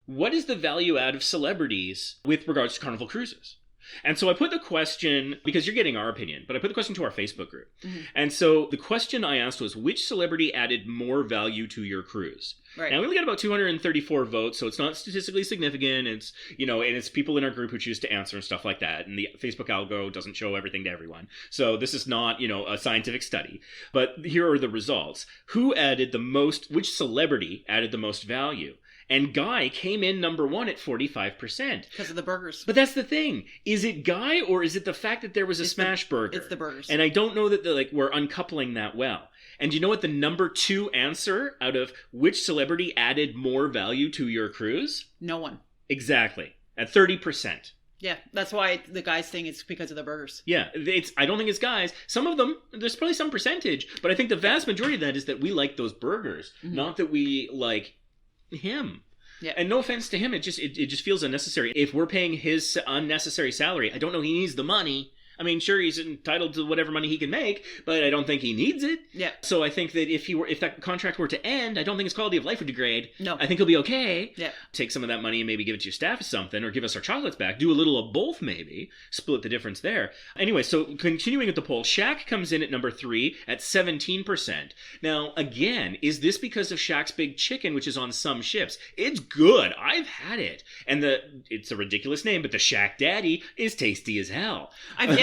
what is the value add of celebrities with regards to Carnival Cruises? And so I put the question, because you're getting our opinion, but I put the question to our Facebook group. Mm-hmm. And so the question I asked was, which celebrity added more value to your cruise? Right. Now, we only got about 234 votes, so it's not statistically significant. It's, and it's people in our group who choose to answer and stuff like that. And the Facebook algo doesn't show everything to everyone. So this is not, a scientific study. But here are the results. Which celebrity added the most value? And Guy came in number 1 at 45%. Because of the burgers. But that's the thing. Is it Guy, or is it the fact that there was a smash burger? It's the burgers. And I don't know that we're uncoupling that well. And do you know what the number 2 answer out of which celebrity added more value to your cruise? No one. Exactly. At 30%. Yeah, that's why the Guys thing is because of the burgers. Yeah, I don't think it's Guys. Some of them, there's probably some percentage, but I think the vast majority of that is that we like those burgers, not that we like him. Yeah. And no offense to him, it just feels unnecessary. If we're paying his unnecessary salary, I don't know he needs the money. I mean, sure, he's entitled to whatever money he can make, but I don't think he needs it. Yeah. So I think that if that contract were to end, I don't think his quality of life would degrade. No. I think he'll be okay. Yeah. Take some of that money and maybe give it to your staff or something, or give us our chocolates back. Do a little of both, maybe. Split the difference there. Anyway, so continuing with the poll, Shaq comes in at number 3 at 17%. Now, again, is this because of Shaq's Big Chicken, which is on some ships? It's good. I've had it. And it's a ridiculous name, but the Shaq Daddy is tasty as hell.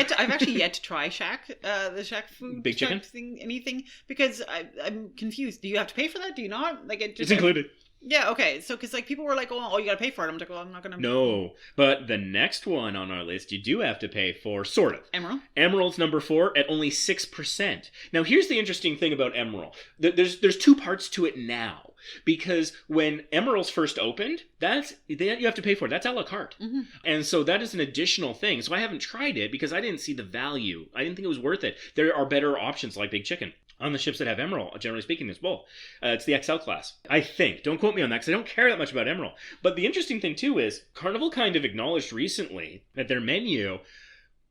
I've actually yet to try Shaq, the Shaq food Big Chicken thing, anything, because I'm confused. Do you have to pay for that? Do you not? It's included. Yeah, okay. So, because people were like, oh, you got to pay for it. I'm like, well, I'm not going to. No, but the next one on our list, you do have to pay for, sort of. Emeril. Emeril's number 4 at only 6%. Now, here's the interesting thing about Emeril. There's 2 parts to it now. Because when Emeril's first opened, you have to pay for it. That's a la carte. Mm-hmm. And so that is an additional thing. So I haven't tried it because I didn't see the value. I didn't think it was worth it. There are better options like Big Chicken. On the ships that have Emeril, generally speaking, there's both. It's the XL class, I think. Don't quote me on that because I don't care that much about Emeril. But the interesting thing, too, is Carnival kind of acknowledged recently that their menu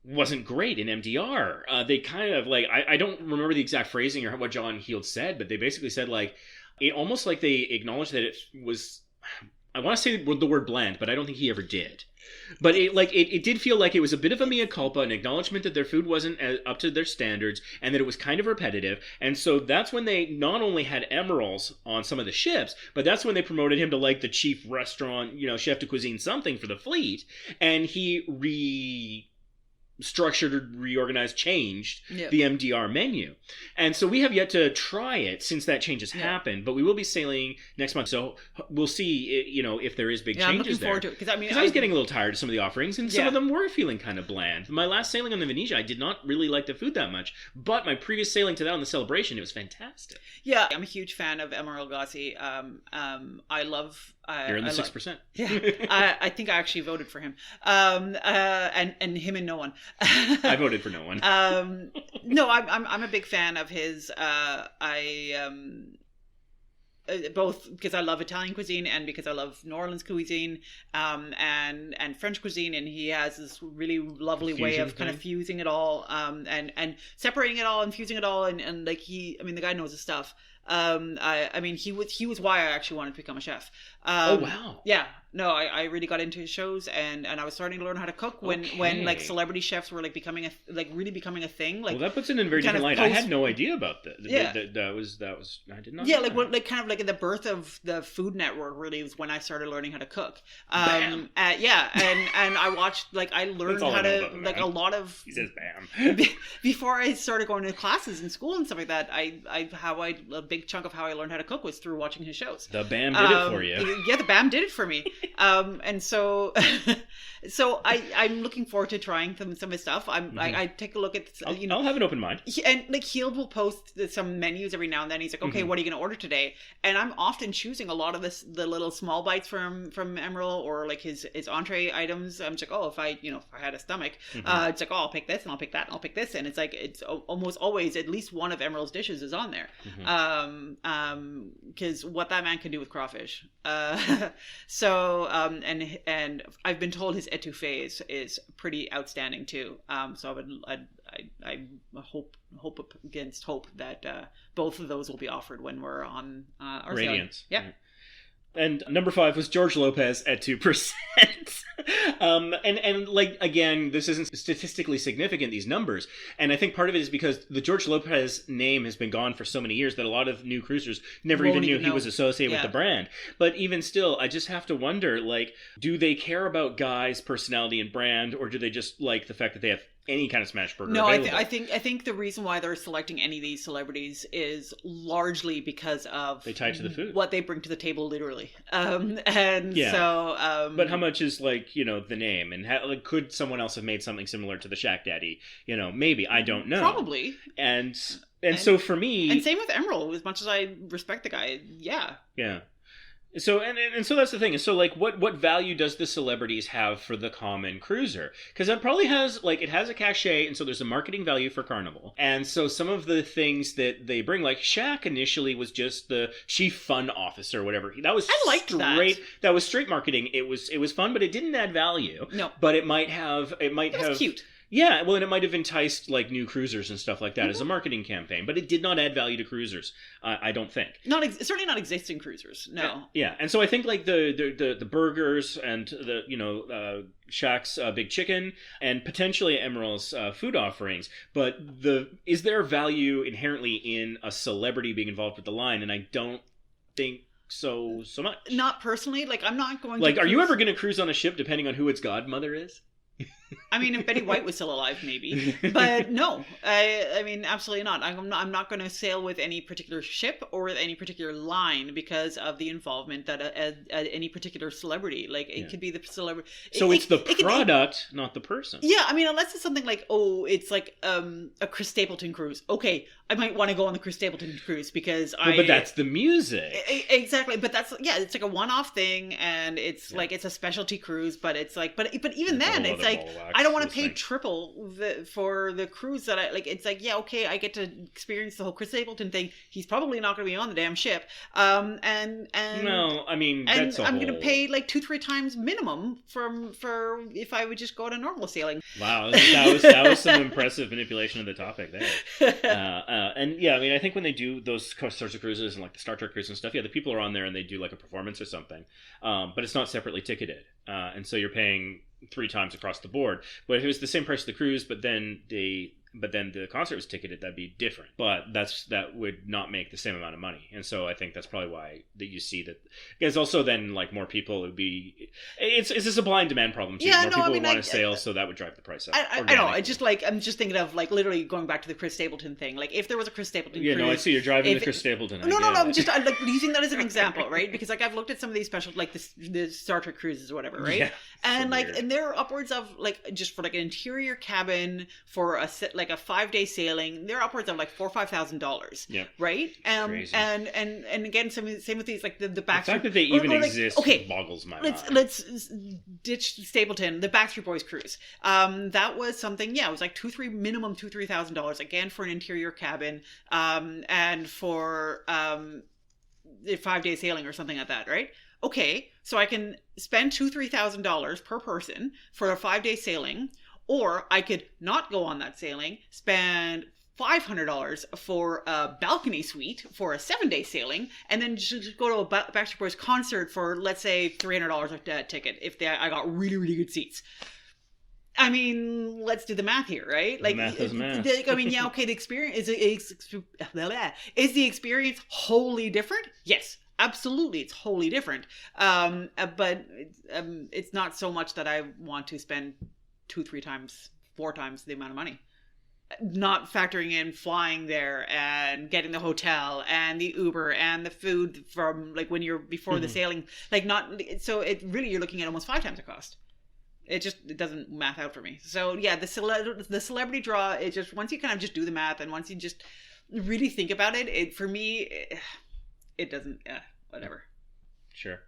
wasn't great in MDR. They kind of, I don't remember the exact phrasing or what John Heald said, but they basically said, it almost like they acknowledged that it was, I want to say the word bland, but I don't think he ever did. But it did feel like it was a bit of a mea culpa, an acknowledgement that their food wasn't up to their standards and that it was kind of repetitive. And so that's when they not only had Emerils on some of the ships, but that's when they promoted him to the chief restaurant, chef de cuisine something for the fleet. And he structured, reorganized, changed the MDR menu. And so we have yet to try it since that change has happened, but we will be sailing next month. So we'll see, if there is big changes I'm looking there. Forward to it. Because I was getting a little tired of some of the offerings, and some of them were feeling kind of bland. My last sailing on the Venezia, I did not really like the food that much, but my previous sailing to that on the Celebration, it was fantastic. Yeah, I'm a huge fan of Emeril Lagasse. I love... You're in the 6%. Yeah, I think I actually voted for him. And him and no one. I voted for no one. No, I'm a big fan of his. Both because I love Italian cuisine and because I love New Orleans cuisine, and French cuisine, and he has this really lovely way of kind of fusing it all, and separating it all and fusing it all, and the guy knows his stuff. He was why I actually wanted to become a chef. Oh wow! Yeah, no, I really got into his shows, and I was starting to learn how to cook when celebrity chefs were becoming a thing. Well, that puts it in a very different light. I had no idea about that. Yeah, that was I did not. Yeah, in the birth of the Food Network really was when I started learning how to cook. Bam. And I watched I learned how to a lot of. He says bam. Before I started going to classes in school and stuff like that, a big chunk of how I learned how to cook was through watching his shows. The BAM did it for you. Yeah, the BAM did it for me. And so I'm looking forward to trying some of his stuff. I take a look at I'll have an open mind. And Heald will post some menus every now and then. He's like, okay, what are you going to order today? And I'm often choosing a lot of the little small bites from Emeril, or his entree items. I'm just like, if I had a stomach, it's like, I'll pick this and I'll pick that and I'll pick this, and it's almost always at least one of Emeril's dishes is on there. Because what that man can do with crawfish. And I've been told his etouffee is pretty outstanding too. So I hope against hope that both of those will be offered when we're on our Radiance. Sailing. Yeah. And number 5 was George Lopez at 2%. And like, again, this isn't statistically significant, these numbers. And I think part of it is because the George Lopez name has been gone for so many years that a lot of new cruisers never even knew he was associated with the brand. But even still, I just have to wonder, like, do they care about Guy's personality and brand, or do they just like the fact that they have any kind of smash burger available? I think the reason why they're selecting any of these celebrities is largely because of they tie to the food, what they bring to the table, literally. So, but how much is, like, you know, the name, and like, could someone else have made something similar to the Shaq Daddy? You know, maybe, I don't know. Probably. And so for me, and same with Emeril. As much as I respect the guy, yeah. So and so that's the thing. And so, like, what value does the celebrities have for the common cruiser? Because it probably has, like, it has a cachet, and so there's a marketing value for Carnival. And so some of the things that they bring, like Shaq initially was just the chief fun officer or whatever. That was that was straight marketing. It was fun, but it didn't add value. No. But it was cute. Yeah, well, and it might have enticed, like, new cruisers and stuff like that as a marketing campaign, but it did not add value to cruisers, I don't think. Certainly not existing cruisers, no. Yeah, and so I think, like, the burgers and the, you know, Shaq's Big Chicken and potentially Emeril's food offerings, but is there value inherently in a celebrity being involved with the line? And I don't think so much. Not personally. Like, I'm not going to... Like, are you ever going to cruise on a ship depending on who its godmother is? I mean, if Betty White was still alive, maybe. But no, I mean, absolutely not. I'm not going to sail with any particular ship or with any particular line because of the involvement that any particular celebrity. Like, it could be the celebrity. So it's the product, not the person. Yeah, I mean, unless it's something like, it's like a Chris Stapleton cruise. Okay, I might want to go on the Chris Stapleton cruise because But that's the music. Exactly, but it's like a one-off thing, and it's like, it's a specialty cruise, but it's like, but even then, it's like, I don't want to pay triple for the cruise that I like. It's like, yeah, okay, I get to experience the whole Chris Stapleton thing. He's probably not going to be on the damn ship. And no, I mean, that's I'm going to pay like 2-3 times minimum for if I would just go to normal sailing. Wow, that was some impressive manipulation of the topic there. And yeah, I mean, I think when they do those sorts of cruises and like the Star Trek cruises and stuff, the people are on there and they do like a performance or something, but it's not separately ticketed, and so you're paying 3 times across the board. But if it was the same price of the cruise, but then the concert was ticketed, that'd be different. But that would not make the same amount of money. And so I think that's probably why that you see that. Because also then, like, more people would be. It's a supply and demand problem too. More people would want to sail, so that would drive the price up. I know. I'm just thinking of, like, literally going back to the Chris Stapleton thing. Like, if there was a Chris Stapleton cruise. No, I see you're driving the Chris Stapleton. No. I'm just like using that as an example, right? Because, like, I've looked at some of these special, like the Star Trek cruises or whatever, right? Yeah, and like, and they're upwards of, like, just for like an interior cabin for a 5-day sailing, they're upwards of like $4,000 or $5,000. Yeah. Right. Crazy. And again, same with these, like the Backstreet. The fact that they even exist boggles my mind. Let's ditch Stapleton. The Backstreet Boys cruise. That was something. Yeah, it was like minimum $2,000-$3,000 again for an interior cabin. And for 5-day sailing or something like that. Right. Okay, so I can spend $2,000-$3,000 per person for a 5-day sailing, or I could not go on that sailing, spend $500 for a balcony suite for a 7-day sailing, and then just go to a Backstreet Boys concert for, let's say, $300 a ticket if I got really, really good seats. I mean, let's do the math here, right? Like, math is math. I mean, yeah, okay, the experience is the experience wholly different? Yes. Absolutely, it's wholly different. But it's not so much that I want to spend 2-3 times, 4 times the amount of money. Not factoring in flying there and getting the hotel and the Uber and the food from, like, when you're before the sailing. Like, so it really, you're looking at almost 5 times the cost. It doesn't math out for me. So yeah, the celebrity draw, it just, once you kind of just do the math and once you just really think about it, for me, it doesn't, whatever. Sure.